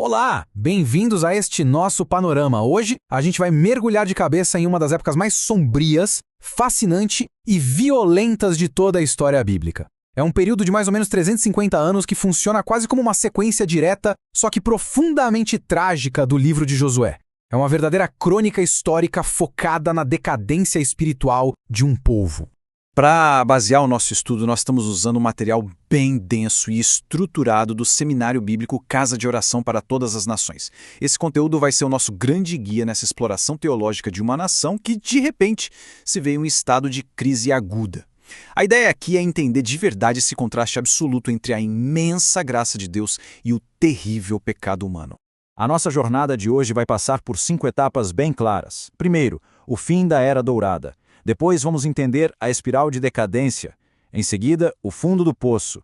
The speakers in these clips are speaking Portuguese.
Olá, bem-vindos a este nosso panorama. Hoje a gente vai mergulhar de cabeça em uma das épocas mais sombrias, fascinante e violentas de toda a história bíblica. É um período de mais ou menos 350 anos que funciona quase como uma sequência direta, só que profundamente trágica do livro de Josué. É uma verdadeira crônica histórica focada na decadência espiritual de um povo. Para basear o nosso estudo, nós estamos usando um material bem denso e estruturado do Seminário Bíblico Casa de Oração para Todas as Nações. Esse conteúdo vai ser o nosso grande guia nessa exploração teológica de uma nação que, de repente, se vê em um estado de crise aguda. A ideia aqui é entender de verdade esse contraste absoluto entre a imensa graça de Deus e o terrível pecado humano. A nossa jornada de hoje vai passar por 5 etapas bem claras. Primeiro, o fim da Era Dourada. Depois vamos entender a espiral de decadência. Em seguida, o fundo do poço.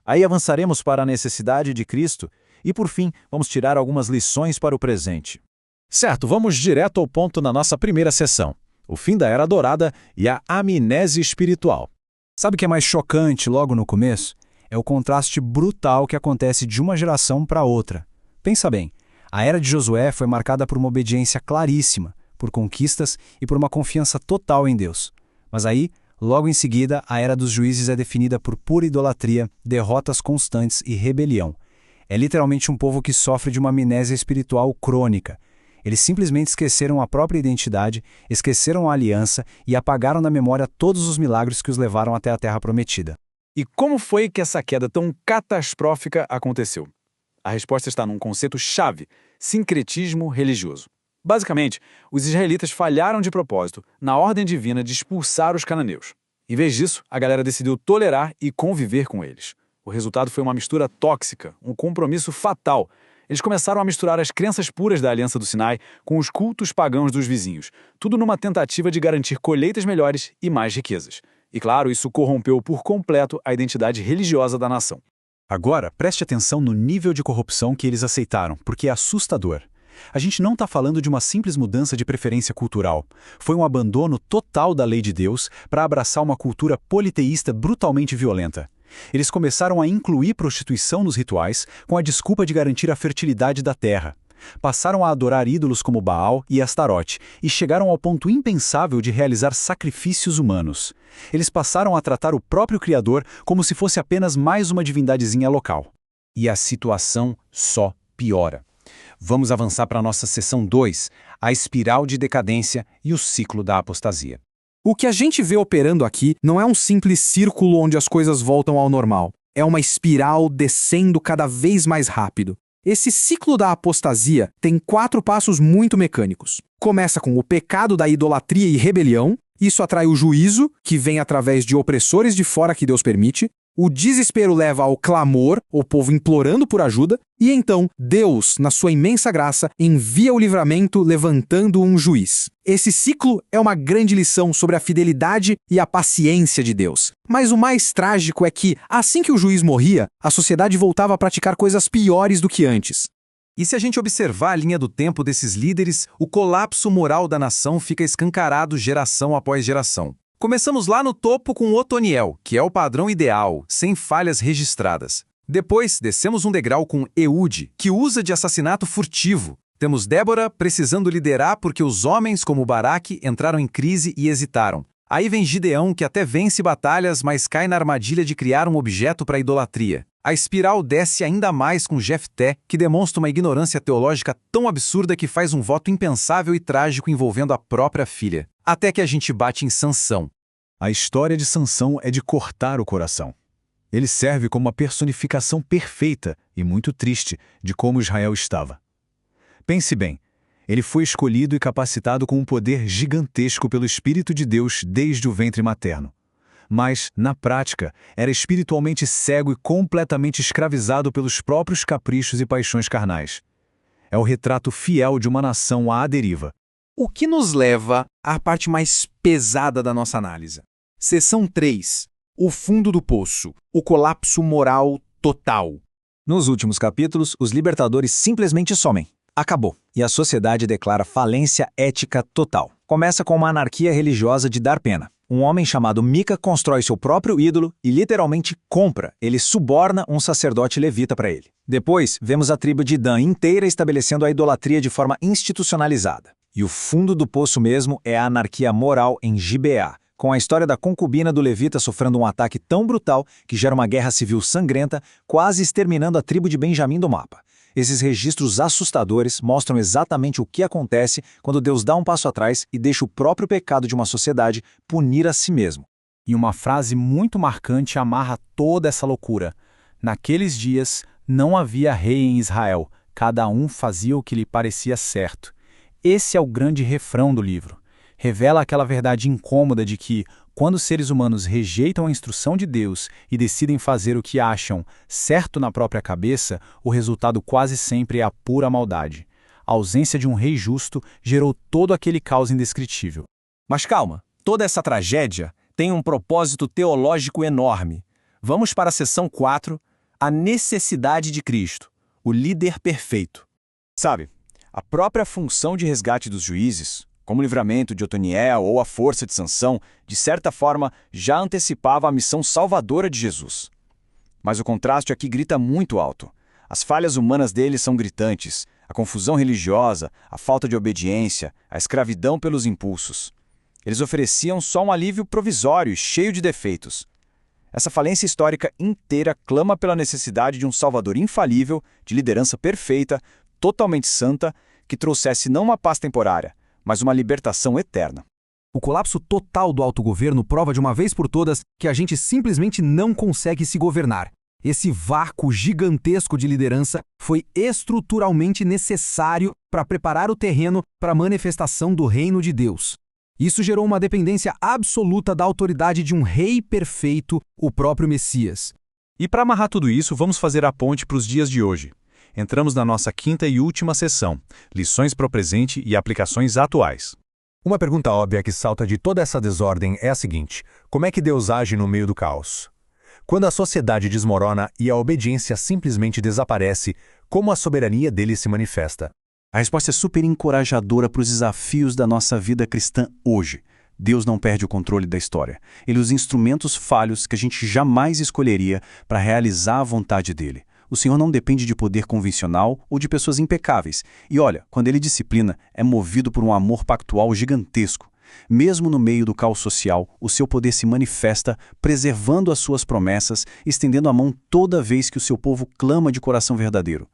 Aí avançaremos para a necessidade de Cristo e, por fim, vamos tirar algumas lições para o presente. Certo, vamos direto ao ponto na nossa primeira sessão. O fim da Era Dourada e a amnésia espiritual. Sabe o que é mais chocante logo no começo? É o contraste brutal que acontece de uma geração para outra. Pensa bem, a Era de Josué foi marcada por uma obediência claríssima, por conquistas e por uma confiança total em Deus. Mas aí, logo em seguida, a Era dos Juízes é definida por pura idolatria, derrotas constantes e rebelião. É literalmente um povo que sofre de uma amnésia espiritual crônica. Eles simplesmente esqueceram a própria identidade, esqueceram a aliança e apagaram da memória todos os milagres que os levaram até a Terra Prometida. E como foi que essa queda tão catastrófica aconteceu? A resposta está num conceito-chave: sincretismo religioso. Basicamente, os israelitas falharam de propósito na ordem divina de expulsar os cananeus. Em vez disso, a galera decidiu tolerar e conviver com eles. O resultado foi uma mistura tóxica, um compromisso fatal. Eles começaram a misturar as crenças puras da Aliança do Sinai com os cultos pagãos dos vizinhos, tudo numa tentativa de garantir colheitas melhores e mais riquezas. E claro, isso corrompeu por completo a identidade religiosa da nação. Agora, preste atenção no nível de corrupção que eles aceitaram, porque é assustador. A gente não está falando de uma simples mudança de preferência cultural. Foi um abandono total da lei de Deus para abraçar uma cultura politeísta brutalmente violenta. Eles começaram a incluir prostituição nos rituais com a desculpa de garantir a fertilidade da terra. Passaram a adorar ídolos como Baal e Astarote e chegaram ao ponto impensável de realizar sacrifícios humanos. Eles passaram a tratar o próprio Criador como se fosse apenas mais uma divindadezinha local. E a situação só piora. Vamos avançar para a nossa sessão 2, a espiral de decadência e o ciclo da apostasia. O que a gente vê operando aqui não é um simples círculo onde as coisas voltam ao normal. É uma espiral descendo cada vez mais rápido. Esse ciclo da apostasia tem 4 passos muito mecânicos. Começa com o pecado da idolatria e rebelião. Isso atrai o juízo, que vem através de opressores de fora que Deus permite. O desespero leva ao clamor, o povo implorando por ajuda, e então Deus, na sua imensa graça, envia o livramento levantando um juiz. Esse ciclo é uma grande lição sobre a fidelidade e a paciência de Deus. Mas o mais trágico é que, assim que o juiz morria, a sociedade voltava a praticar coisas piores do que antes. E se a gente observar a linha do tempo desses líderes, o colapso moral da nação fica escancarado geração após geração. Começamos lá no topo com Otoniel, que é o padrão ideal, sem falhas registradas. Depois, descemos um degrau com Eude, que usa de assassinato furtivo. Temos Débora precisando liderar porque os homens como Baraque entraram em crise e hesitaram. Aí vem Gideão, que até vence batalhas, mas cai na armadilha de criar um objeto para idolatria. A espiral desce ainda mais com Jefté, que demonstra uma ignorância teológica tão absurda que faz um voto impensável e trágico envolvendo a própria filha. Até que a gente bate em Sansão. A história de Sansão é de cortar o coração. Ele serve como uma personificação perfeita e muito triste de como Israel estava. Pense bem, ele foi escolhido e capacitado com um poder gigantesco pelo Espírito de Deus desde o ventre materno. Mas, na prática, era espiritualmente cego e completamente escravizado pelos próprios caprichos e paixões carnais. É o retrato fiel de uma nação à deriva. O que nos leva à parte mais pesada da nossa análise. Seção 3. O fundo do poço. O colapso moral total. Nos últimos capítulos, os libertadores simplesmente somem. Acabou. E a sociedade declara falência ética total. Começa com uma anarquia religiosa de dar pena. Um homem chamado Mica constrói seu próprio ídolo e literalmente compra, ele suborna um sacerdote levita para ele. Depois, vemos a tribo de Dan inteira estabelecendo a idolatria de forma institucionalizada. E o fundo do poço mesmo é a anarquia moral em Gibeá, com a história da concubina do levita sofrendo um ataque tão brutal que gera uma guerra civil sangrenta, quase exterminando a tribo de Benjamim do mapa. Esses registros assustadores mostram exatamente o que acontece quando Deus dá um passo atrás e deixa o próprio pecado de uma sociedade punir a si mesmo. E uma frase muito marcante amarra toda essa loucura. Naqueles dias não havia rei em Israel, cada um fazia o que lhe parecia certo. Esse é o grande refrão do livro. Revela aquela verdade incômoda de que, quando os seres humanos rejeitam a instrução de Deus e decidem fazer o que acham certo na própria cabeça, o resultado quase sempre é a pura maldade. A ausência de um rei justo gerou todo aquele caos indescritível. Mas calma, toda essa tragédia tem um propósito teológico enorme. Vamos para a seção 4, a necessidade de Cristo, o líder perfeito. Sabe, a própria função de resgate dos juízes, como o livramento de Otoniel ou a força de Sansão, de certa forma, já antecipava a missão salvadora de Jesus. Mas o contraste aqui grita muito alto. As falhas humanas deles são gritantes, a confusão religiosa, a falta de obediência, a escravidão pelos impulsos. Eles ofereciam só um alívio provisório e cheio de defeitos. Essa falência histórica inteira clama pela necessidade de um Salvador infalível, de liderança perfeita, totalmente santa, que trouxesse não uma paz temporária, mas uma libertação eterna. O colapso total do autogoverno prova de uma vez por todas que a gente simplesmente não consegue se governar. Esse vácuo gigantesco de liderança foi estruturalmente necessário para preparar o terreno para a manifestação do reino de Deus. Isso gerou uma dependência absoluta da autoridade de um rei perfeito, o próprio Messias. E para amarrar tudo isso, vamos fazer a ponte para os dias de hoje. Entramos na nossa quinta e última sessão, lições para o presente e aplicações atuais. Uma pergunta óbvia que salta de toda essa desordem é a seguinte: como é que Deus age no meio do caos? Quando a sociedade desmorona e a obediência simplesmente desaparece, como a soberania dele se manifesta? A resposta é super encorajadora para os desafios da nossa vida cristã hoje. Deus não perde o controle da história. Ele usa instrumentos falhos que a gente jamais escolheria para realizar a vontade dele. O Senhor não depende de poder convencional ou de pessoas impecáveis. E olha, quando ele disciplina, é movido por um amor pactual gigantesco. Mesmo no meio do caos social, o seu poder se manifesta, preservando as suas promessas, estendendo a mão toda vez que o seu povo clama de coração verdadeiro.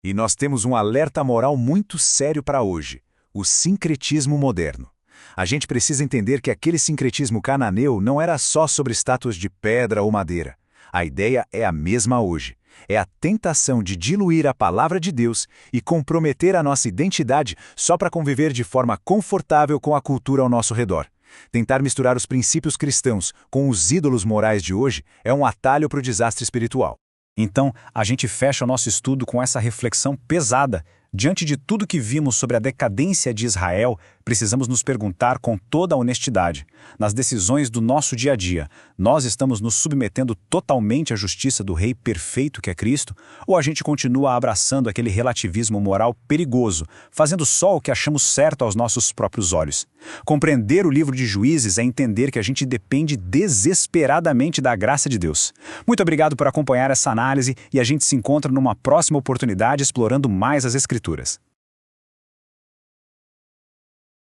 E nós temos um alerta moral muito sério para hoje: o sincretismo moderno. A gente precisa entender que aquele sincretismo cananeu não era só sobre estátuas de pedra ou madeira. A ideia é a mesma hoje. É a tentação de diluir a palavra de Deus e comprometer a nossa identidade só para conviver de forma confortável com a cultura ao nosso redor. Tentar misturar os princípios cristãos com os ídolos morais de hoje é um atalho para o desastre espiritual. Então, a gente fecha o nosso estudo com essa reflexão pesada. Diante de tudo que vimos sobre a decadência de Israel, precisamos nos perguntar com toda a honestidade: nas decisões do nosso dia a dia, nós estamos nos submetendo totalmente à justiça do Rei perfeito que é Cristo? Ou a gente continua abraçando aquele relativismo moral perigoso, fazendo só o que achamos certo aos nossos próprios olhos? Compreender o livro de Juízes é entender que a gente depende desesperadamente da graça de Deus. Muito obrigado por acompanhar essa análise e a gente se encontra numa próxima oportunidade explorando mais as Escrituras.